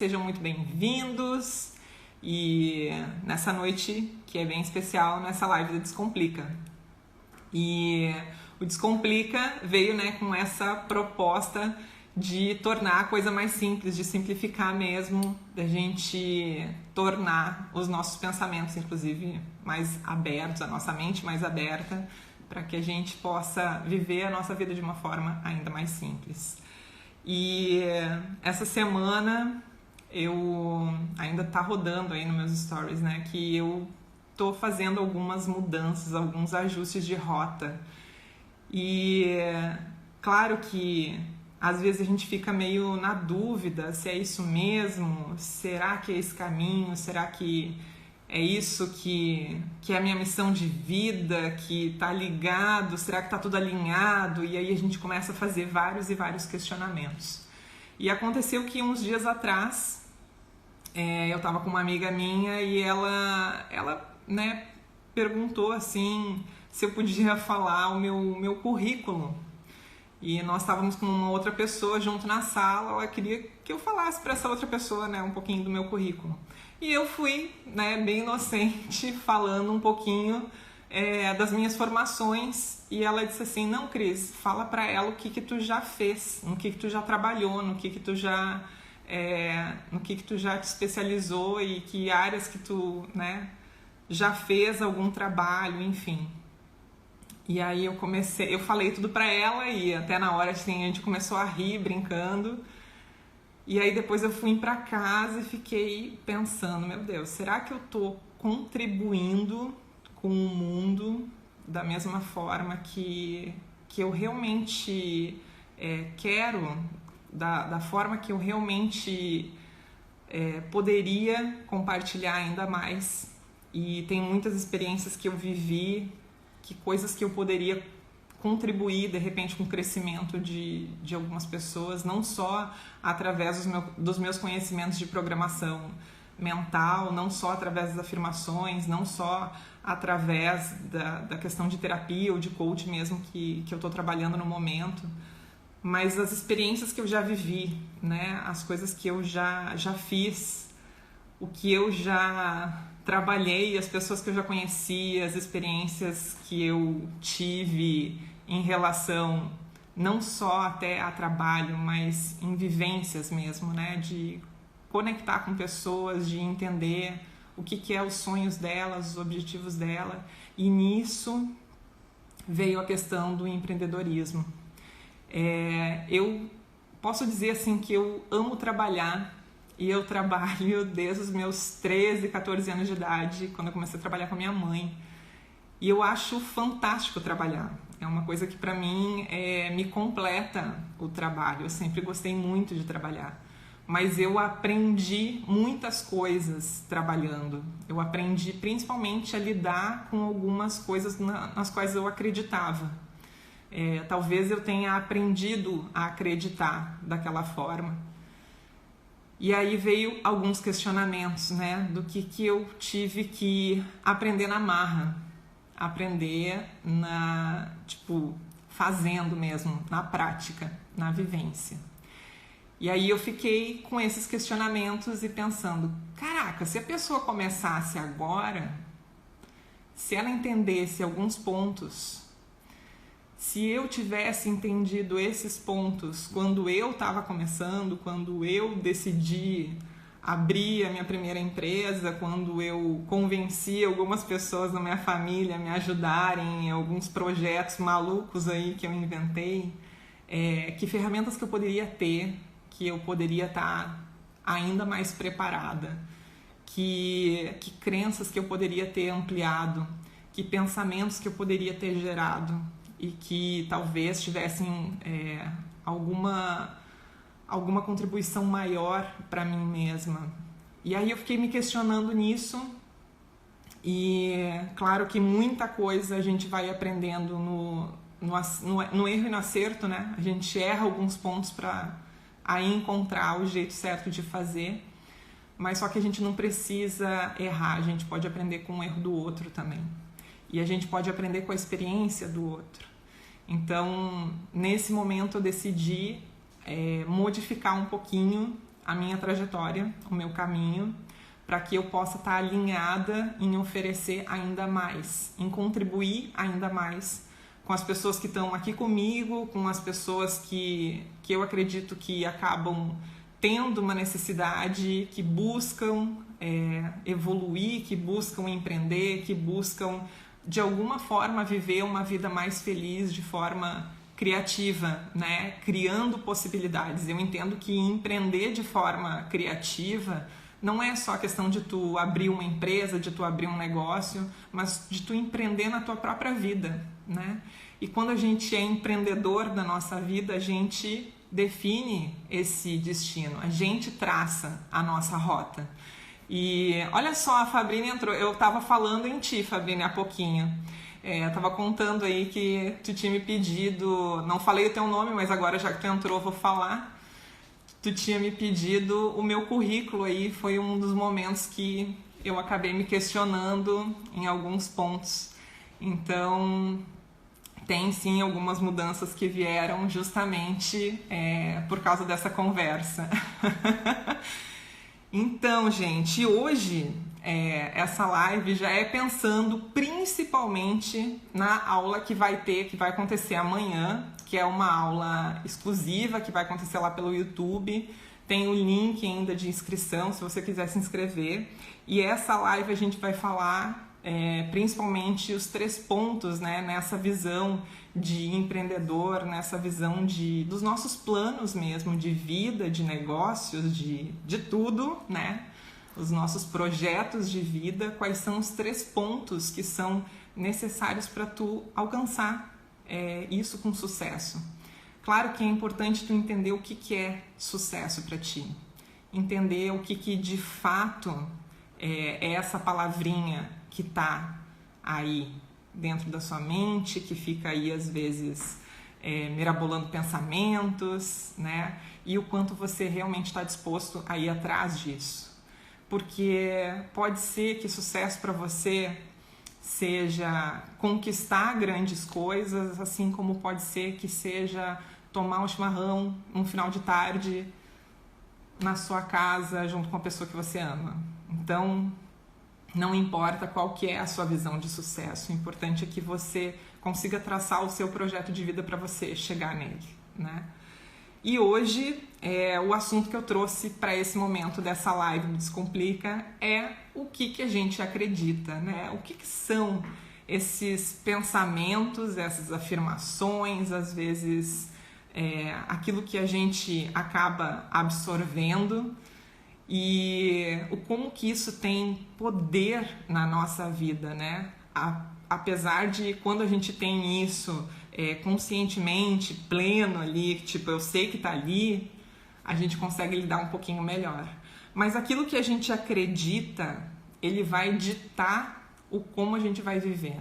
Sejam muito bem-vindos e nessa noite que é bem especial, nessa live do Descomplica. E o Descomplica veio com essa proposta de tornar a coisa mais simples, de simplificar mesmo, da gente tornar os nossos pensamentos, inclusive, mais abertos, a nossa mente mais aberta, para que a gente possa viver a nossa vida de uma forma ainda mais simples. E essa semana eu ainda tá rodando aí nos meus stories, que eu tô fazendo algumas mudanças, alguns ajustes de rota. E claro que às vezes a gente fica meio na dúvida se é isso mesmo, será que é esse caminho, será que é isso que é a minha missão de vida, que tá ligado, será que tá tudo alinhado? E aí a gente começa a fazer vários e vários questionamentos. E aconteceu que uns dias atrás eu tava com uma amiga minha e ela perguntou assim se eu podia falar o meu currículo. E nós estávamos com uma outra pessoa junto na sala, ela queria que eu falasse para essa outra pessoa um pouquinho do meu currículo. E eu fui bem inocente falando um pouquinho das minhas formações, e ela disse assim: não, Cris, fala para ela o que tu já fez, no que tu já trabalhou, no que tu já te especializou e que áreas que tu já fez algum trabalho, enfim. E aí eu falei tudo para ela e até na hora assim, a gente começou a rir, brincando. E aí depois eu fui para casa e fiquei pensando, meu Deus, será que eu tô contribuindo com o mundo da mesma forma que eu realmente quero, da forma que eu realmente poderia compartilhar ainda mais? E tem muitas experiências que eu vivi, que coisas que eu poderia contribuir de repente com o crescimento de algumas pessoas, não só através dos meus conhecimentos de programação mental, não só através das afirmações, não só através da questão de terapia ou de coach mesmo que eu estou trabalhando no momento, mas as experiências que eu já vivi, as coisas que eu já fiz, o que eu já trabalhei, as pessoas que eu já conheci, as experiências que eu tive em relação não só até a trabalho, mas em vivências mesmo, de conectar com pessoas, de entender o que é os sonhos delas, os objetivos dela. E nisso veio a questão do empreendedorismo. Eu posso dizer assim que eu amo trabalhar. E eu trabalho desde os meus 13, 14 anos de idade, quando eu comecei a trabalhar com a minha mãe. E eu acho fantástico trabalhar. É uma coisa que para mim me completa o trabalho. Eu sempre gostei muito de trabalhar. Mas eu aprendi muitas coisas trabalhando. Eu aprendi principalmente a lidar com algumas coisas nas quais eu acreditava. Talvez eu tenha aprendido a acreditar daquela forma. E aí veio alguns questionamentos, do que eu tive que aprender na marra, aprender fazendo mesmo, na prática, na vivência. E aí eu fiquei com esses questionamentos e pensando, caraca, se a pessoa começasse agora, se ela entendesse alguns pontos, se eu tivesse entendido esses pontos quando eu estava começando, quando eu decidi abrir a minha primeira empresa, quando eu convenci algumas pessoas da minha família a me ajudarem em alguns projetos malucos aí que eu inventei, que ferramentas que eu poderia ter, que eu poderia estar ainda mais preparada, que crenças que eu poderia ter ampliado, que pensamentos que eu poderia ter gerado, e que talvez tivessem alguma contribuição maior para mim mesma. E aí eu fiquei me questionando nisso, e claro que muita coisa a gente vai aprendendo no erro e no acerto, A gente erra alguns pontos para aí encontrar o jeito certo de fazer, mas só que a gente não precisa errar, a gente pode aprender com o erro do outro também. E a gente pode aprender com a experiência do outro. Então, nesse momento eu decidi modificar um pouquinho a minha trajetória, o meu caminho, para que eu possa estar alinhada em oferecer ainda mais, em contribuir ainda mais com as pessoas que estão aqui comigo, com as pessoas que eu acredito que acabam tendo uma necessidade, que buscam evoluir, que buscam empreender, que buscam de alguma forma viver uma vida mais feliz de forma criativa, né? Criando possibilidades. Eu entendo que empreender de forma criativa não é só a questão de tu abrir uma empresa, de tu abrir um negócio, mas de tu empreender na tua própria vida, né? E quando a gente é empreendedor da nossa vida, a gente define esse destino, a gente traça a nossa rota. E olha só, a Fabrínia entrou, eu estava falando em ti, Fabrínia, há pouquinho. Eu estava contando aí que tu tinha me pedido, não falei o teu nome, mas agora já que tu entrou, vou falar. Tu tinha me pedido o meu currículo aí, foi um dos momentos que eu acabei me questionando em alguns pontos. Então, tem sim algumas mudanças que vieram justamente por causa dessa conversa. Então, gente, hoje essa live já é pensando principalmente na aula que vai acontecer amanhã, que é uma aula exclusiva que vai acontecer lá pelo YouTube. Tem o link ainda de inscrição, se você quiser se inscrever. E essa live a gente vai falar principalmente os 3 pontos, né, nessa visão de empreendedor, nessa visão dos nossos planos mesmo, de vida, de negócios, de tudo, né? Os nossos projetos de vida, quais são os 3 pontos que são necessários para tu alcançar isso com sucesso. Claro que é importante tu entender o que é sucesso para ti, entender o que de fato é essa palavrinha que está aí dentro da sua mente, que fica aí às vezes mirabolando pensamentos, né? E o quanto você realmente está disposto a ir atrás disso. Porque pode ser que sucesso para você seja conquistar grandes coisas, assim como pode ser que seja tomar um chimarrão um final de tarde na sua casa junto com a pessoa que você ama. Então, não importa qual que é a sua visão de sucesso, o importante é que você consiga traçar o seu projeto de vida para você chegar nele, né? E hoje, o assunto que eu trouxe para esse momento dessa live do Descomplica é o que a gente acredita, né? O que são esses pensamentos, essas afirmações, às vezes aquilo que a gente acaba absorvendo e como que isso tem poder na nossa vida, né? Apesar de quando a gente tem isso conscientemente, pleno ali, tipo, eu sei que tá ali, a gente consegue lidar um pouquinho melhor. Mas aquilo que a gente acredita, ele vai ditar o como a gente vai viver.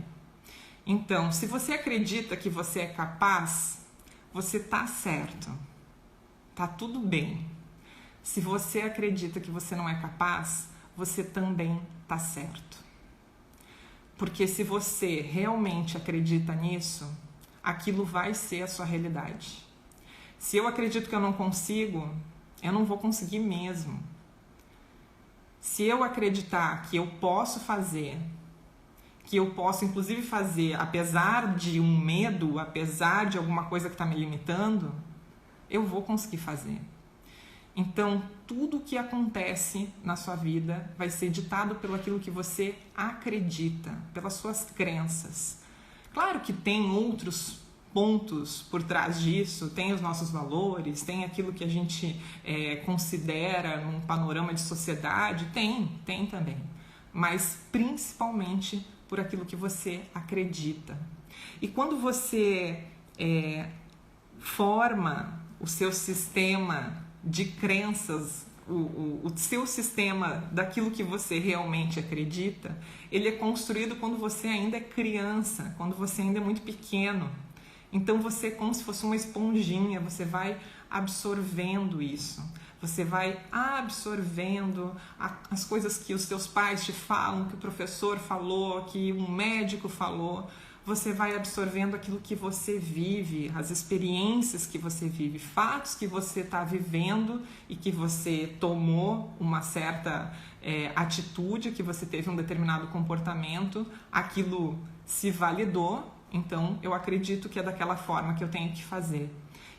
Então, se você acredita que você é capaz, você tá certo. Tá tudo bem. Se você acredita que você não é capaz, você também tá certo. Porque se você realmente acredita nisso, aquilo vai ser a sua realidade. Se eu acredito que eu não consigo, eu não vou conseguir mesmo. Se eu acreditar que eu posso fazer, que eu posso inclusive fazer apesar de um medo, apesar de alguma coisa que está me limitando, eu vou conseguir fazer. Então, tudo o que acontece na sua vida vai ser ditado pelo aquilo que você acredita, pelas suas crenças. Claro que tem outros pontos por trás disso, tem os nossos valores, tem aquilo que a gente considera num panorama de sociedade, tem também. Mas principalmente por aquilo que você acredita. E quando você forma o seu sistema de crenças, o seu sistema daquilo que você realmente acredita, ele é construído quando você ainda é criança, quando você ainda é muito pequeno. Então você é como se fosse uma esponjinha, você vai absorvendo isso. Você vai absorvendo as coisas que os seus pais te falam, que o professor falou, que um médico falou. você vai absorvendo aquilo que você vive, as experiências que você vive, fatos que você está vivendo e que você tomou uma certa atitude, que você teve um determinado comportamento, aquilo se validou, então eu acredito que é daquela forma que eu tenho que fazer.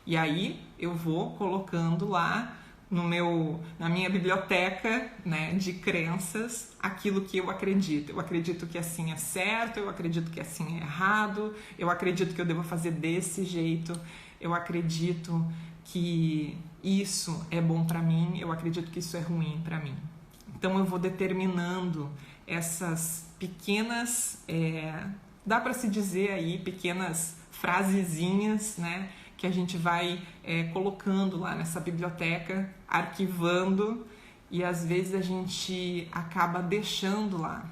E aí eu vou colocando lá na minha biblioteca, né, de crenças, aquilo que eu acredito. Eu acredito que assim é certo, eu acredito que assim é errado, eu acredito que eu devo fazer desse jeito, eu acredito que isso é bom para mim, eu acredito que isso é ruim para mim. Então eu vou determinando essas pequenas, dá para se dizer aí, pequenas frasezinhas, né, que a gente vai colocando lá nessa biblioteca, arquivando, e às vezes a gente acaba deixando lá.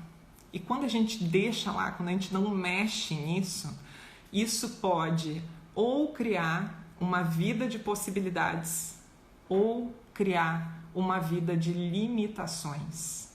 E quando a gente deixa lá, quando a gente não mexe nisso, isso pode ou criar uma vida de possibilidades ou criar uma vida de limitações.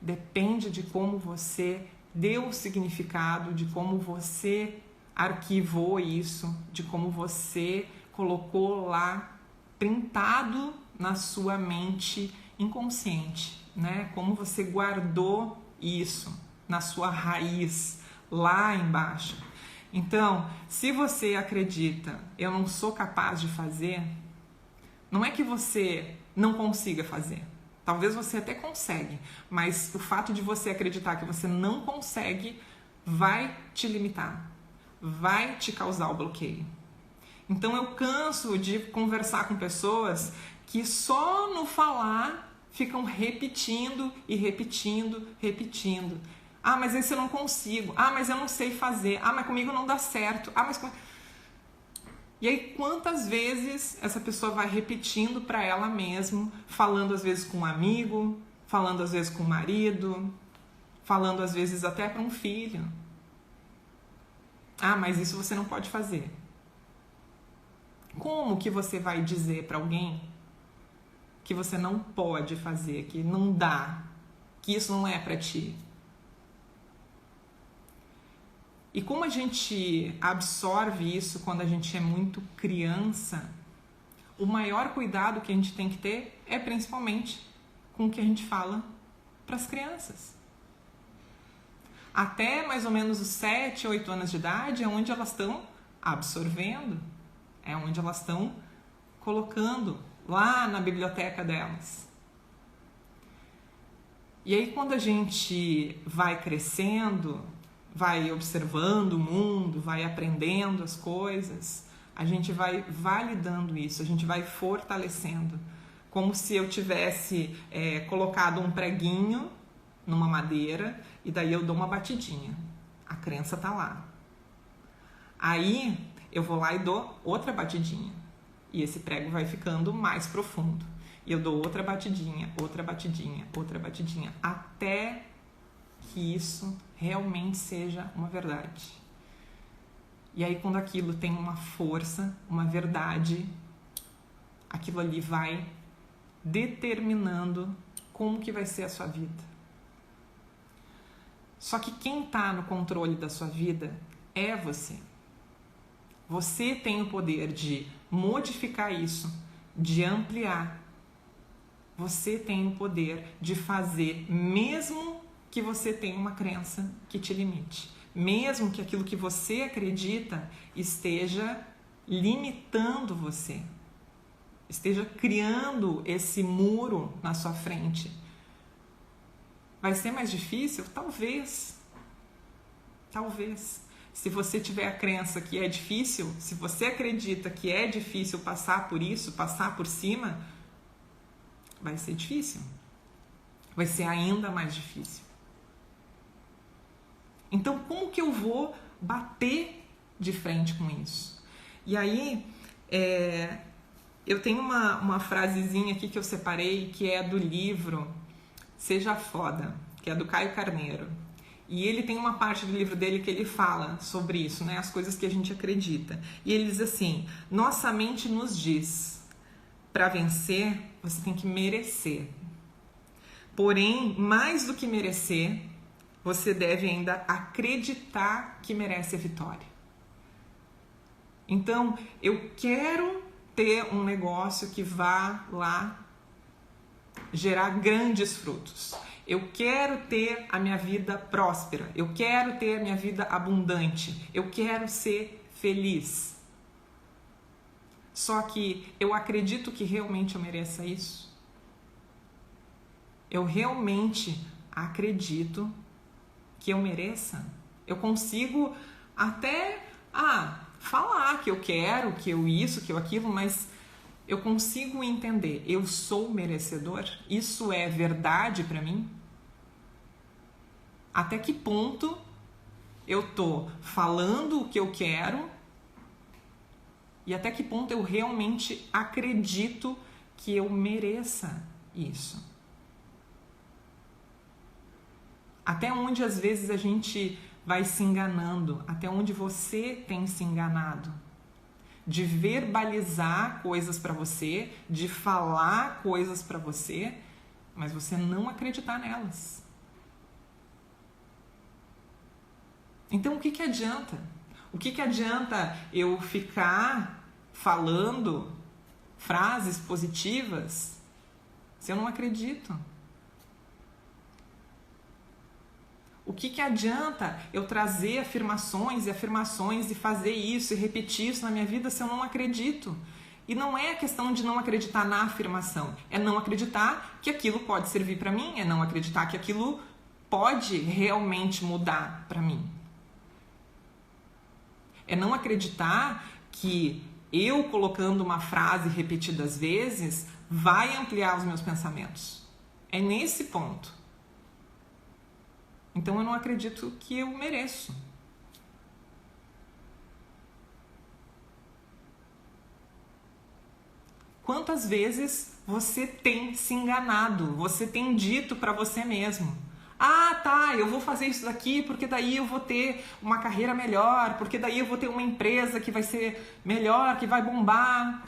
Depende de como você deu o significado, de como você arquivou isso, de como você colocou lá, printado na sua mente inconsciente, né? Como você guardou isso na sua raiz, lá embaixo. Então, se você acredita, eu não sou capaz de fazer, não é que você não consiga fazer. Talvez você até consegue, mas o fato de você acreditar que você não consegue vai te limitar, vai te causar o bloqueio. Então eu canso de conversar com pessoas que só no falar ficam repetindo e repetindo, repetindo. Ah, mas esse eu não consigo. Ah, mas eu não sei fazer. Ah, mas comigo não dá certo. Ah, mas... E aí quantas vezes essa pessoa vai repetindo para ela mesma, falando às vezes com um amigo, falando às vezes com o marido, falando às vezes até para um filho. Ah, mas isso você não pode fazer. Como que você vai dizer para alguém que você não pode fazer, que não dá, que isso não é para ti? E como a gente absorve isso quando a gente é muito criança, o maior cuidado que a gente tem que ter é principalmente com o que a gente fala para as crianças. Até mais ou menos os 7, 8 anos de idade é onde elas estão absorvendo, é onde elas estão colocando lá na biblioteca delas. E aí quando a gente vai crescendo, vai observando o mundo, vai aprendendo as coisas, a gente vai validando isso, a gente vai fortalecendo. Como se eu tivesse colocado um preguinho numa madeira e daí eu dou uma batidinha. A crença tá lá. Aí eu vou lá e dou outra batidinha. E esse prego vai ficando mais profundo. E eu dou outra batidinha, outra batidinha, outra batidinha, até que isso realmente seja uma verdade. E aí quando aquilo tem uma força, uma verdade, aquilo ali vai determinando como que vai ser a sua vida. Só que quem está no controle da sua vida é você. Você tem o poder de modificar isso, de ampliar. Você tem o poder de fazer, mesmo que você tenha uma crença que te limite. Mesmo que aquilo que você acredita esteja limitando você. Esteja criando esse muro na sua frente. Vai ser mais difícil? Talvez. Talvez. Se você tiver a crença que é difícil, se você acredita que é difícil passar por isso, passar por cima, vai ser difícil. Vai ser ainda mais difícil. Então, como que eu vou bater de frente com isso? E aí, eu tenho uma frasezinha aqui que eu separei, que é do livro Seja Foda, que é do Caio Carneiro. E ele tem uma parte do livro dele que ele fala sobre isso, né? As coisas que a gente acredita. E ele diz assim: nossa mente nos diz, para vencer, você tem que merecer. Porém, mais do que merecer, você deve ainda acreditar que merece a vitória. Então, eu quero ter um negócio que vá lá gerar grandes frutos. Eu quero ter a minha vida próspera. Eu quero ter a minha vida abundante. Eu quero ser feliz. Só que eu acredito que realmente eu mereça isso. Eu realmente acredito que eu mereça. Eu consigo até falar que eu quero, que eu isso, que eu aquilo, mas eu consigo entender, eu sou merecedor? Isso é verdade para mim? Até que ponto eu tô falando o que eu quero e até que ponto eu realmente acredito que eu mereça isso? Até onde às vezes a gente vai se enganando, até onde você tem se enganado, de verbalizar coisas para você, de falar coisas para você, mas você não acreditar nelas. Então o que adianta? O que adianta eu ficar falando frases positivas se eu não acredito? O que adianta eu trazer afirmações e fazer isso e repetir isso na minha vida se eu não acredito? E não é a questão de não acreditar na afirmação, é não acreditar que aquilo pode servir para mim, é não acreditar que aquilo pode realmente mudar para mim. É não acreditar que eu colocando uma frase repetidas vezes vai ampliar os meus pensamentos. É nesse ponto. Então eu não acredito que eu mereço. Quantas vezes você tem se enganado? Você tem dito para você mesmo: eu vou fazer isso daqui porque daí eu vou ter uma carreira melhor, porque daí eu vou ter uma empresa que vai ser melhor, que vai bombar,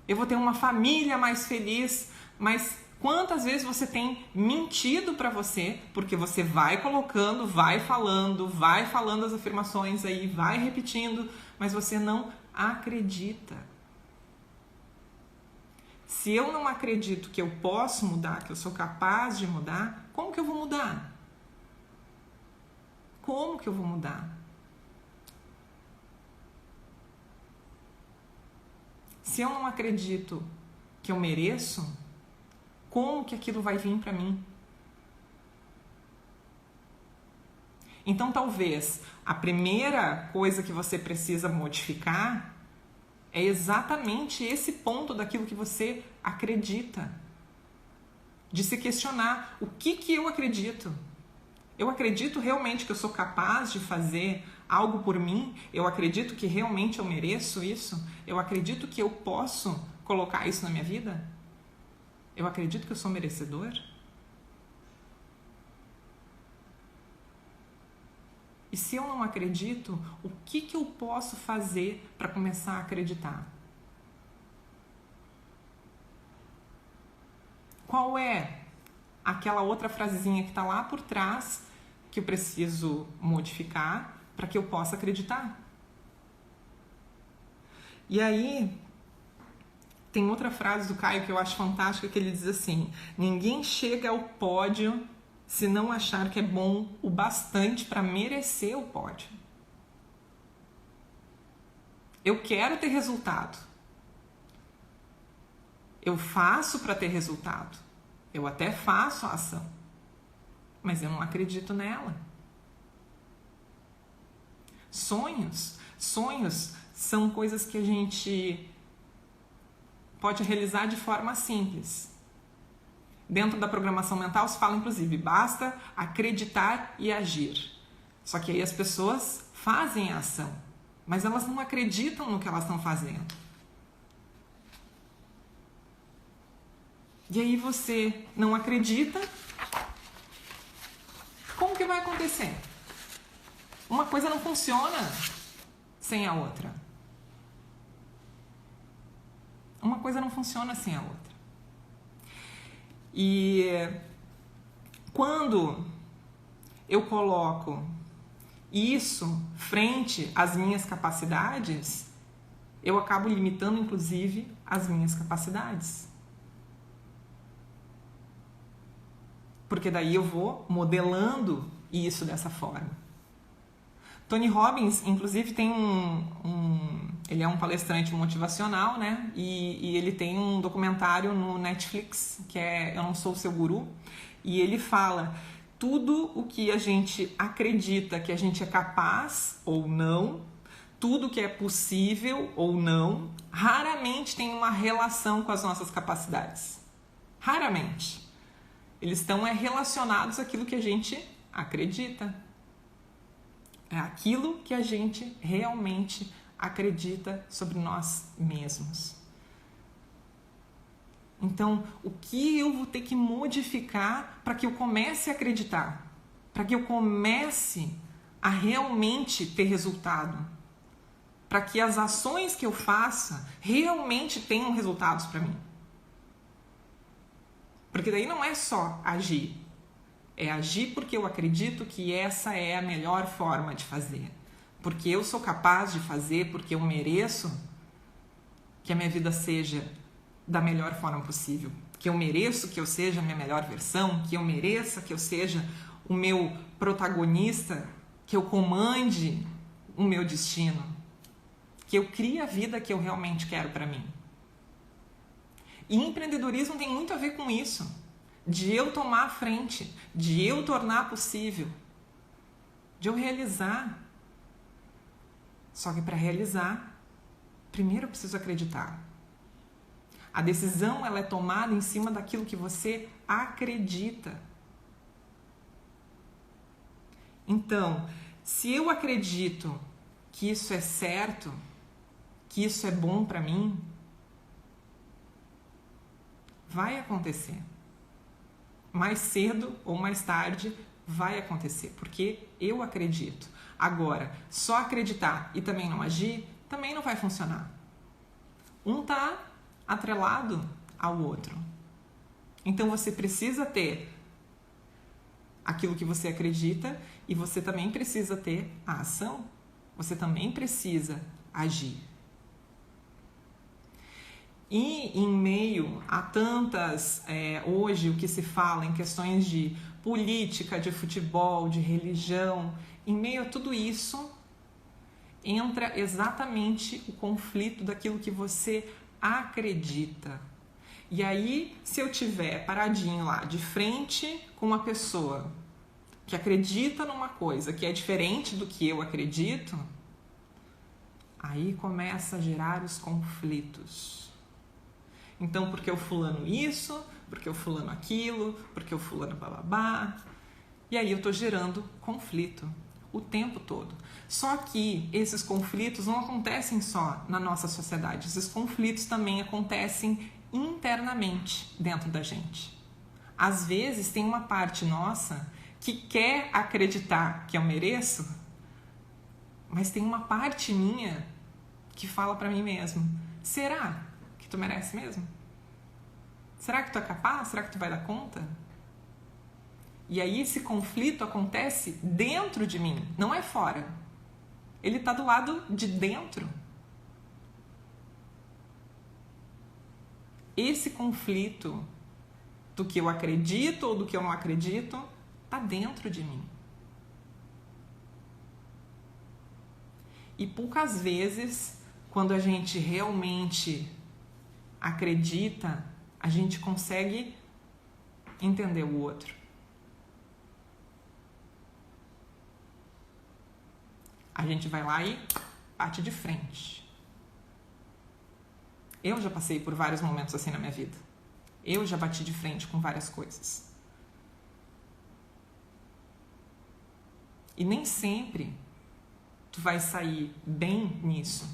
eu vou ter uma família mais feliz. Mas quantas vezes você tem mentido para você, porque você vai colocando, vai falando as afirmações aí, vai repetindo, mas você não acredita. Se eu não acredito que eu posso mudar, que eu sou capaz de mudar, como que eu vou mudar? Como que eu vou mudar? Se eu não acredito que eu mereço, como que aquilo vai vir para mim? Então, talvez a primeira coisa que você precisa modificar é exatamente esse ponto daquilo que você acredita. De se questionar: o que eu acredito? Eu acredito realmente que eu sou capaz de fazer algo por mim? Eu acredito que realmente eu mereço isso? Eu acredito que eu posso colocar isso na minha vida? Eu acredito que eu sou merecedor? E se eu não acredito, o que eu posso fazer para começar a acreditar? Qual é aquela outra frasezinha que está lá por trás que eu preciso modificar para que eu possa acreditar? E aí, tem outra frase do Caio que eu acho fantástica, que ele diz assim: ninguém chega ao pódio se não achar que é bom o bastante para merecer o pódio. Eu quero ter resultado. Eu faço para ter resultado. Eu até faço a ação, mas eu não acredito nela. Sonhos são coisas que a gente pode realizar de forma simples. Dentro da programação mental se fala, inclusive, basta acreditar e agir. Só que aí as pessoas fazem a ação, mas elas não acreditam no que elas estão fazendo. E aí você não acredita, como que vai acontecer? Uma coisa não funciona sem a outra. Uma coisa não funciona sem a outra. E quando eu coloco isso frente às minhas capacidades, eu acabo limitando, inclusive, as minhas capacidades. Porque daí eu vou modelando isso dessa forma. Tony Robbins, inclusive, tem ele é um palestrante motivacional, né? E ele tem um documentário no Netflix, que é Eu Não Sou o Seu Guru. E ele fala, tudo o que a gente acredita que a gente é capaz ou não, tudo que é possível ou não, raramente tem uma relação com as nossas capacidades. Raramente. Eles estão relacionados àquilo que a gente acredita. É aquilo que a gente realmente acredita sobre nós mesmos. Então, o que eu vou ter que modificar para que eu comece a acreditar? Para que eu comece a realmente ter resultado? Para que as ações que eu faça realmente tenham resultados para mim? Porque daí não é só agir. É agir porque eu acredito que essa é a melhor forma de fazer. Porque eu sou capaz de fazer, porque eu mereço que a minha vida seja da melhor forma possível. Que eu mereço que eu seja a minha melhor versão, que eu mereça que eu seja o meu protagonista, que eu comande o meu destino, que eu crie a vida que eu realmente quero para mim. E empreendedorismo tem muito a ver com isso. De eu tomar a frente, de eu tornar possível, de eu realizar. Só que para realizar, primeiro eu preciso acreditar. A decisão ela é tomada em cima daquilo que você acredita. Então, se eu acredito que isso é certo, que isso é bom para mim, vai acontecer. Mais cedo ou mais tarde vai acontecer, porque eu acredito. Agora, só acreditar e também não agir, também não vai funcionar. Um está atrelado ao outro. Então você precisa ter aquilo que você acredita e você também precisa ter a ação. Você também precisa agir. E em meio a tantas, hoje o que se fala em questões de política, de futebol, de religião, em meio a tudo isso, entra exatamente o conflito daquilo que você acredita. E aí, se eu tiver paradinho lá, de frente com uma pessoa que acredita numa coisa que é diferente do que eu acredito, aí começa a gerar os conflitos. Então, porque o fulano isso, porque o fulano aquilo, porque o fulano bababá. E aí eu tô gerando conflito o tempo todo. Só que esses conflitos não acontecem só na nossa sociedade. Esses conflitos também acontecem internamente dentro da gente. Às vezes tem uma parte nossa que quer acreditar que eu mereço, mas tem uma parte minha que fala pra mim mesmo, será que tu merece mesmo? Será que tu é capaz? Será que tu vai dar conta? E aí esse conflito acontece dentro de mim, não é fora. Ele está do lado de dentro. Esse conflito do que eu acredito ou do que eu não acredito está dentro de mim. E poucas vezes, quando a gente realmente acredita, a gente consegue entender o outro. A gente vai lá e bate de frente. Eu já passei por vários momentos assim na minha vida. Eu já bati de frente com várias coisas. E nem sempre tu vai sair bem nisso.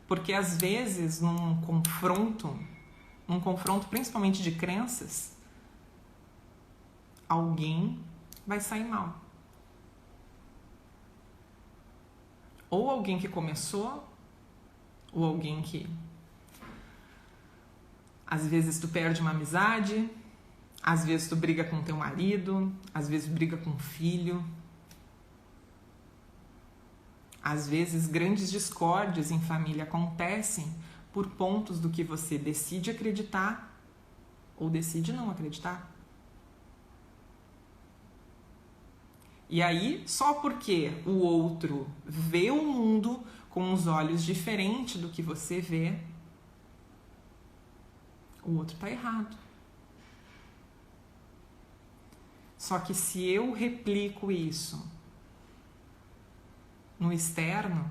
Porque às vezes num confronto principalmente de crenças, alguém vai sair mal. Ou alguém que começou, ou alguém que às vezes tu perde uma amizade, às vezes tu briga com teu marido, às vezes briga com o filho, Às vezes, grandes discórdias em família acontecem por pontos do que você decide acreditar ou decide não acreditar. E aí, só porque o outro vê o mundo com os olhos diferentes do que você vê, o outro está errado. Só que se eu replico isso no externo,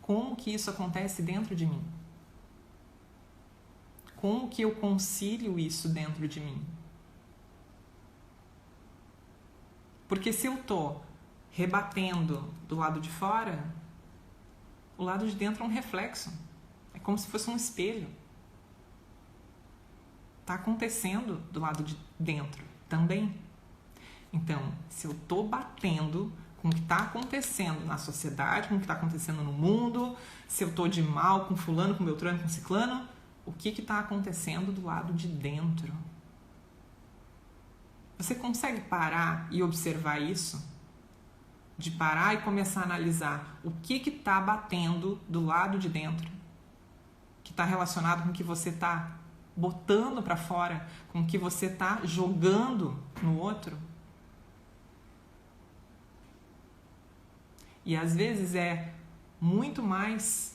como que isso acontece dentro de mim? Como que eu concilio isso dentro de mim? Porque se eu tô rebatendo do lado de fora, o lado de dentro é um reflexo. É como se fosse um espelho. Tá acontecendo do lado de dentro também. Então, se eu tô batendo com o que está acontecendo na sociedade, com o que está acontecendo no mundo, se eu estou de mal com fulano, com beltrano, com ciclano, o que está acontecendo do lado de dentro? Você consegue parar e observar isso? De parar e começar a analisar o que está batendo do lado de dentro, que está relacionado com o que você está botando para fora, com o que você está jogando no outro? E às vezes é muito mais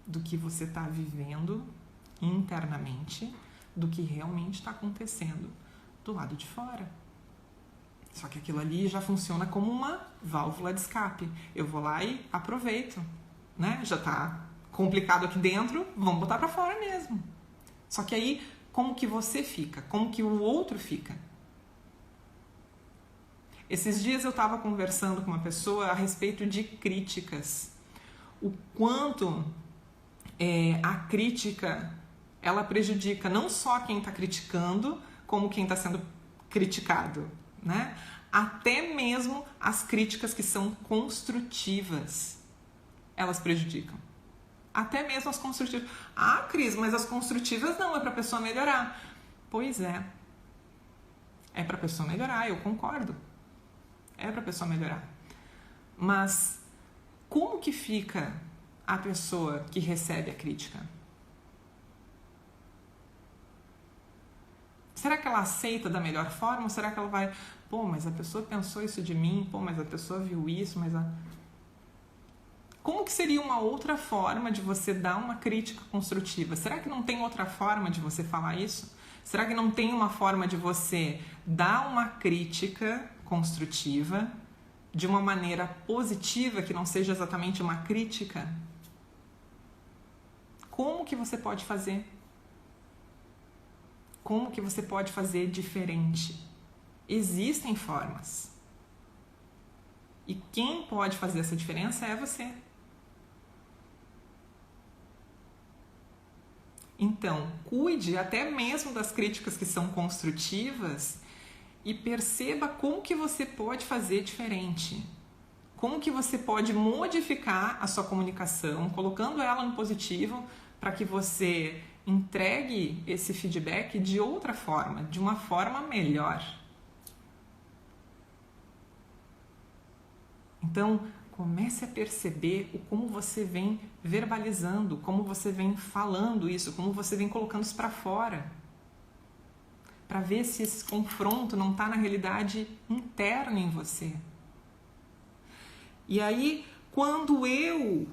do que você está vivendo internamente, do que realmente está acontecendo do lado de fora. Só que aquilo ali já funciona como uma válvula de escape. Eu vou lá e aproveito, né? Já está complicado aqui dentro, vamos botar para fora mesmo. Só que aí, como que você fica? Como que o outro fica? Esses dias eu estava conversando com uma pessoa a respeito de críticas. O quanto a crítica, ela prejudica não só quem está criticando, como quem está sendo criticado, né? Até mesmo as críticas que são construtivas, elas prejudicam. Até mesmo as construtivas. Ah, Cris, mas as construtivas não, é para a pessoa melhorar. Pois é. É para a pessoa melhorar, eu concordo. É para a pessoa melhorar. Mas como que fica a pessoa que recebe a crítica? Será que ela aceita da melhor forma? Ou será que ela vai... Pô, mas a pessoa pensou isso de mim. Pô, mas a pessoa viu isso. Como que seria uma outra forma de você dar uma crítica construtiva? Será que não tem outra forma de você falar isso? Será que não tem uma forma de você dar uma crítica construtiva de uma maneira positiva, que não seja exatamente uma crítica? Como que você pode fazer? Como que você pode fazer diferente? Existem formas. E quem pode fazer essa diferença é você. Então, cuide até mesmo das críticas que são construtivas e perceba como que você pode fazer diferente. Como que você pode modificar a sua comunicação, colocando ela no positivo, para que você entregue esse feedback de outra forma, de uma forma melhor. Então, comece a perceber o como você vem verbalizando, como você vem falando isso, como você vem colocando isso para fora. Para ver se esse confronto não está na realidade interna em você. E aí, quando eu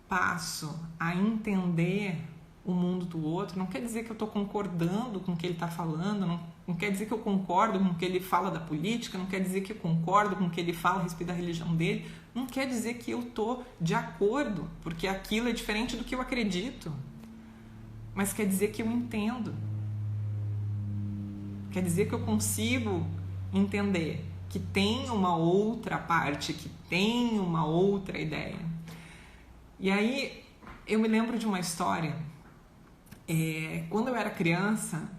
passo a entender o mundo do outro, não quer dizer que eu estou concordando com o que ele está falando, não quer dizer que eu concordo com o que ele fala da política, não quer dizer que eu concordo com o que ele fala a respeito da religião dele, não quer dizer que eu estou de acordo, porque aquilo é diferente do que eu acredito, mas quer dizer que eu entendo. Quer dizer que eu consigo entender que tem uma outra parte, que tem uma outra ideia. E aí eu me lembro de uma história. Quando eu era criança,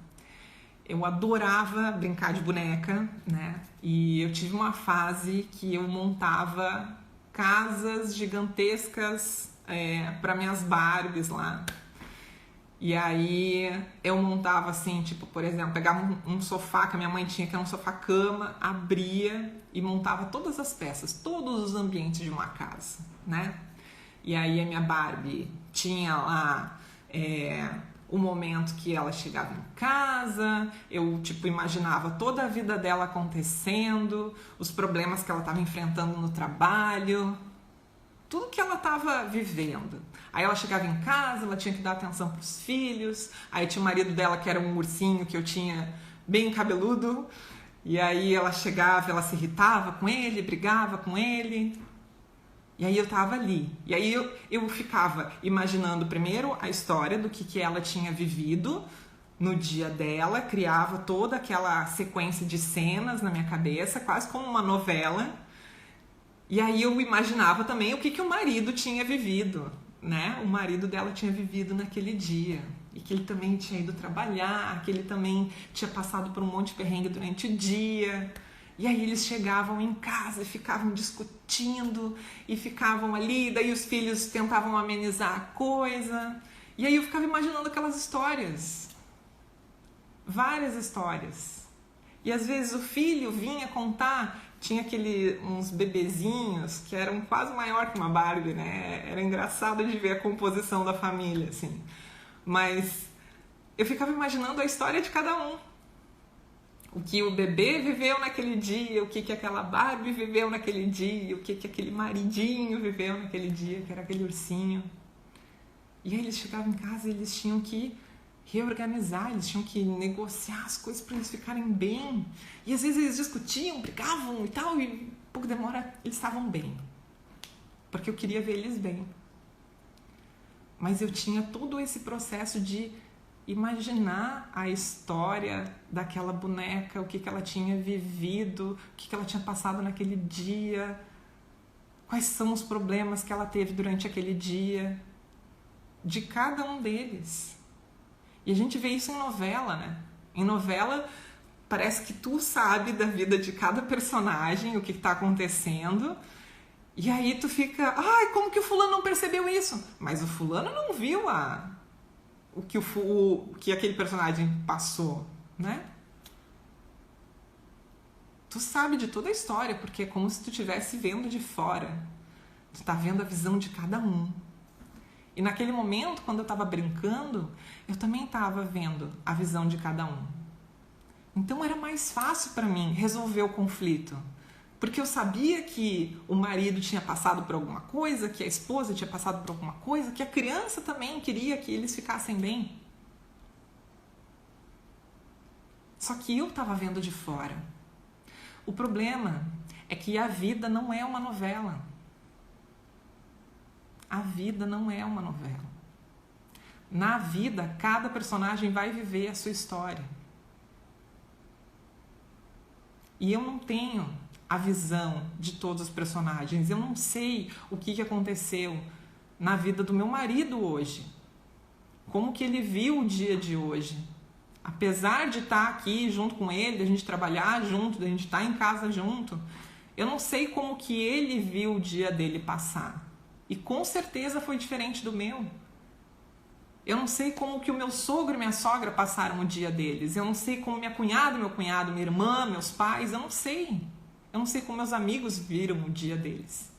eu adorava brincar de boneca, né? E eu tive uma fase que eu montava casas gigantescas para minhas Barbies lá. E aí eu montava assim, tipo, por exemplo, pegava um sofá que a minha mãe tinha, que era um sofá-cama, abria e montava todas as peças, todos os ambientes de uma casa, né? E aí a minha Barbie tinha lá o momento que ela chegava em casa, eu tipo imaginava toda a vida dela acontecendo, os problemas que ela estava enfrentando no trabalho, tudo que ela estava vivendo. Aí ela chegava em casa, ela tinha que dar atenção para os filhos, aí tinha o marido dela que era um ursinho que eu tinha bem cabeludo, e aí ela chegava, ela se irritava com ele, brigava com ele, e aí eu tava ali. E aí eu ficava imaginando primeiro a história do que ela tinha vivido no dia dela, criava toda aquela sequência de cenas na minha cabeça, quase como uma novela. E aí eu imaginava também o que o marido tinha vivido, né? O marido dela tinha vivido naquele dia. E que ele também tinha ido trabalhar, que ele também tinha passado por um monte de perrengue durante o dia. E aí eles chegavam em casa e ficavam discutindo e ficavam ali, daí os filhos tentavam amenizar a coisa. E aí eu ficava imaginando aquelas histórias. Várias histórias. E às vezes o filho vinha contar, tinha uns bebezinhos que eram quase maior que uma Barbie, né? Era engraçado de ver a composição da família, assim. Mas eu ficava imaginando a história de cada um. O que o bebê viveu naquele dia, o que aquela Barbie viveu naquele dia, o que aquele maridinho viveu naquele dia, que era aquele ursinho. E aí eles chegavam em casa e eles tinham que reorganizar, eles tinham que negociar as coisas para eles ficarem bem. E às vezes eles discutiam, brigavam e tal, e pouco demora, eles estavam bem. Porque eu queria ver eles bem. Mas eu tinha todo esse processo de imaginar a história daquela boneca, o que ela tinha vivido, o que ela tinha passado naquele dia, quais são os problemas que ela teve durante aquele dia, de cada um deles. E a gente vê isso em novela, né? Em novela, parece que tu sabe da vida de cada personagem, o que está acontecendo, e aí tu fica, ai, como que o fulano não percebeu isso? Mas o fulano não viu o que aquele personagem passou, né? Tu sabe de toda a história, porque é como se tu estivesse vendo de fora. Tu tá vendo a visão de cada um. E naquele momento, quando eu estava brincando, eu também estava vendo a visão de cada um. Então era mais fácil para mim resolver o conflito. Porque eu sabia que o marido tinha passado por alguma coisa, que a esposa tinha passado por alguma coisa, que a criança também queria que eles ficassem bem. Só que eu estava vendo de fora. O problema é que a vida não é uma novela. A vida não é uma novela. Na vida, cada personagem vai viver a sua história. E eu não tenho a visão de todos os personagens. Eu não sei o que aconteceu na vida do meu marido hoje. Como que ele viu o dia de hoje. Apesar de estar aqui junto com ele, de a gente trabalhar junto, de a gente estar em casa junto, eu não sei como que ele viu o dia dele passar. E com certeza foi diferente do meu. Eu não sei como que o meu sogro e minha sogra passaram o dia deles. Eu não sei como minha cunhada, meu cunhado, minha irmã, meus pais, eu não sei. Eu não sei como meus amigos viram o dia deles.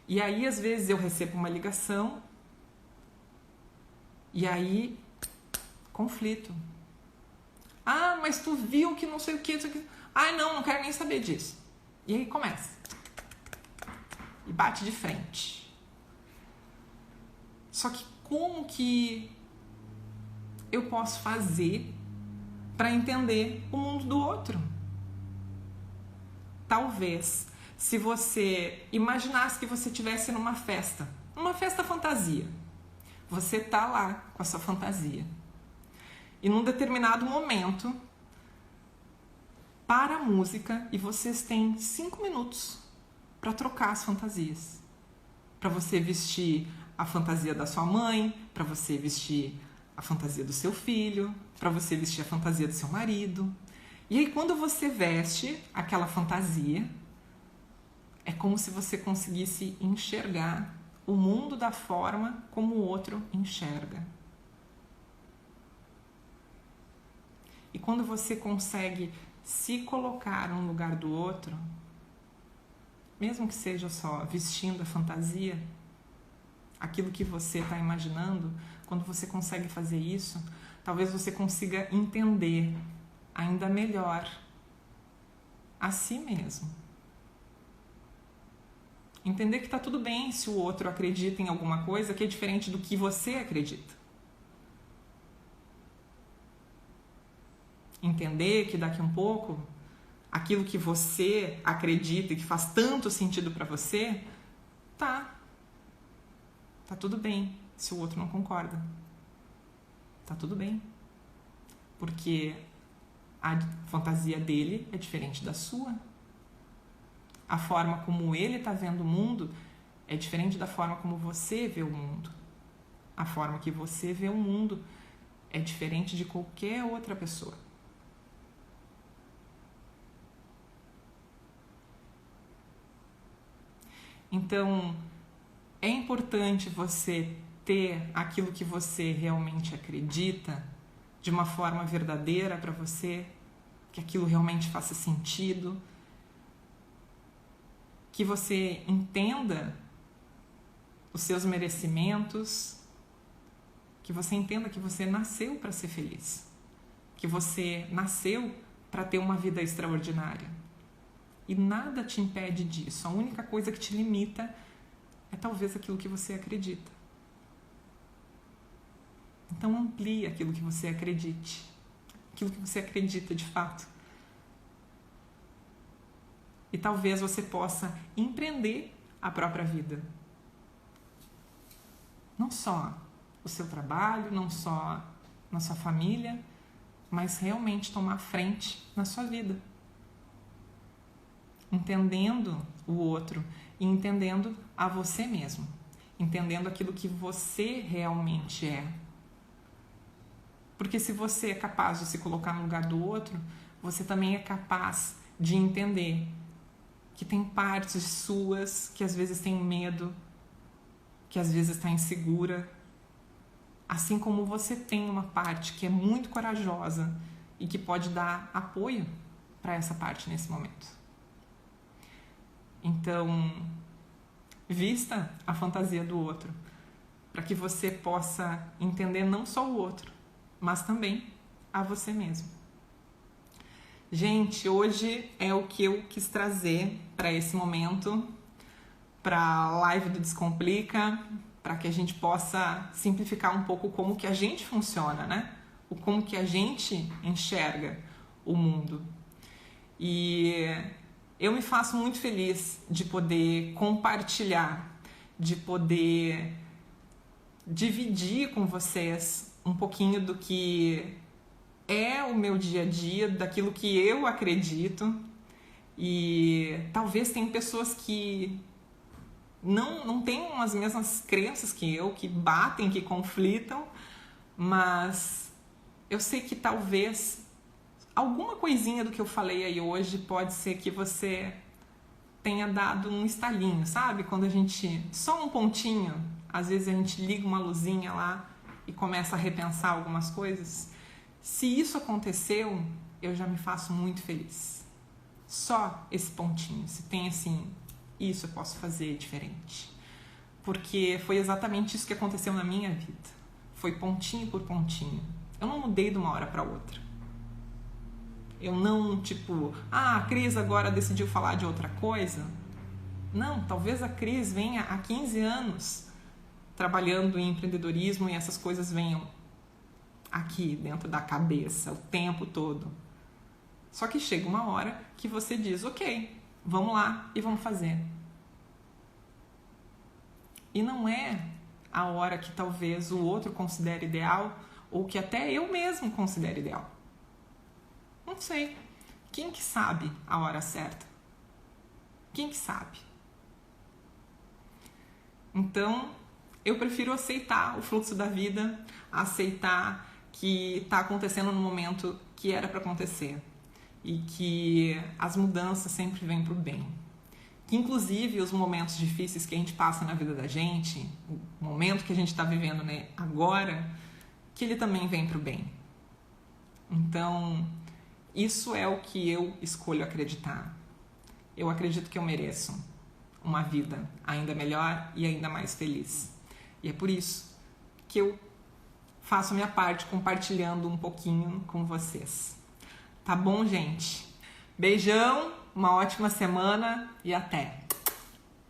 E aí, às vezes, eu recebo uma ligação e aí, conflito. Ah, mas tu viu que não sei o que, isso aqui. Ah, não quero nem saber disso. E aí começa. E bate de frente. Só que como que eu posso fazer para entender o mundo do outro? Talvez, se você imaginasse que você estivesse numa festa fantasia, você tá lá com a sua fantasia. E num determinado momento, para a música e vocês têm 5 minutos para trocar as fantasias. Para você vestir a fantasia da sua mãe, para você vestir a fantasia do seu filho, para você vestir a fantasia do seu marido. E aí, quando você veste aquela fantasia, é como se você conseguisse enxergar o mundo da forma como o outro enxerga. E quando você consegue se colocar no lugar do outro, mesmo que seja só vestindo a fantasia, aquilo que você está imaginando, quando você consegue fazer isso, talvez você consiga entender ainda melhor a si mesmo. Entender que está tudo bem se o outro acredita em alguma coisa que é diferente do que você acredita. Entender que daqui um pouco, aquilo que você acredita e que faz tanto sentido para você, tá tudo bem se o outro não concorda. Tá tudo bem. Porque a fantasia dele é diferente da sua. A forma como ele está vendo o mundo é diferente da forma como você vê o mundo. A forma que você vê o mundo é diferente de qualquer outra pessoa. Então, é importante você ter aquilo que você realmente acredita de uma forma verdadeira para você, que aquilo realmente faça sentido, que você entenda os seus merecimentos, que você entenda que você nasceu para ser feliz, que você nasceu para ter uma vida extraordinária. E nada te impede disso. A única coisa que te limita é talvez aquilo que você acredita. Então amplie aquilo que você acredite. Aquilo que você acredita de fato. E talvez você possa empreender a própria vida. Não só o seu trabalho, não só na sua família, mas realmente tomar frente na sua vida. Entendendo o outro e entendendo a você mesmo. Entendendo aquilo que você realmente é. Porque se você é capaz de se colocar no lugar do outro, você também é capaz de entender que tem partes suas que às vezes tem medo, que às vezes está insegura. Assim como você tem uma parte que é muito corajosa e que pode dar apoio para essa parte nesse momento. Então, vista a fantasia do outro, para que você possa entender não só o outro, mas também a você mesmo. Gente, hoje é o que eu quis trazer para esse momento, para a live do Descomplica, para que a gente possa simplificar um pouco como que a gente funciona, né? O como que a gente enxerga o mundo. E eu me faço muito feliz de poder compartilhar, de poder dividir com vocês um pouquinho do que é o meu dia a dia, daquilo que eu acredito. E talvez tenham pessoas que não tenham as mesmas crenças que eu, que batem, que conflitam, mas eu sei que talvez alguma coisinha do que eu falei aí hoje pode ser que você tenha dado um estalinho, sabe? Quando a gente, só um pontinho, às vezes a gente liga uma luzinha lá e começa a repensar algumas coisas. Se isso aconteceu, eu já me faço muito feliz. Só esse pontinho, se tem assim, isso eu posso fazer diferente. Porque foi exatamente isso que aconteceu na minha vida. Foi pontinho por pontinho. Eu não mudei de uma hora para outra. Eu não, a Cris agora decidiu falar de outra coisa. Não, talvez a Cris venha há 15 anos trabalhando em empreendedorismo e essas coisas venham aqui dentro da cabeça o tempo todo. Só que chega uma hora que você diz, ok, vamos lá e vamos fazer. E não é a hora que talvez o outro considere ideal ou que até eu mesmo considere ideal. Não sei. Quem que sabe a hora certa? Quem que sabe? Então, eu prefiro aceitar o fluxo da vida, aceitar que está acontecendo no momento que era para acontecer e que as mudanças sempre vêm para o bem. que inclusive os momentos difíceis que a gente passa na vida da gente, o momento que a gente está vivendo, né, agora, que ele também vem para o bem. Então, isso é o que eu escolho acreditar. Eu acredito que eu mereço uma vida ainda melhor e ainda mais feliz. E é por isso que eu faço a minha parte compartilhando um pouquinho com vocês. Tá bom, gente? Beijão, uma ótima semana e até!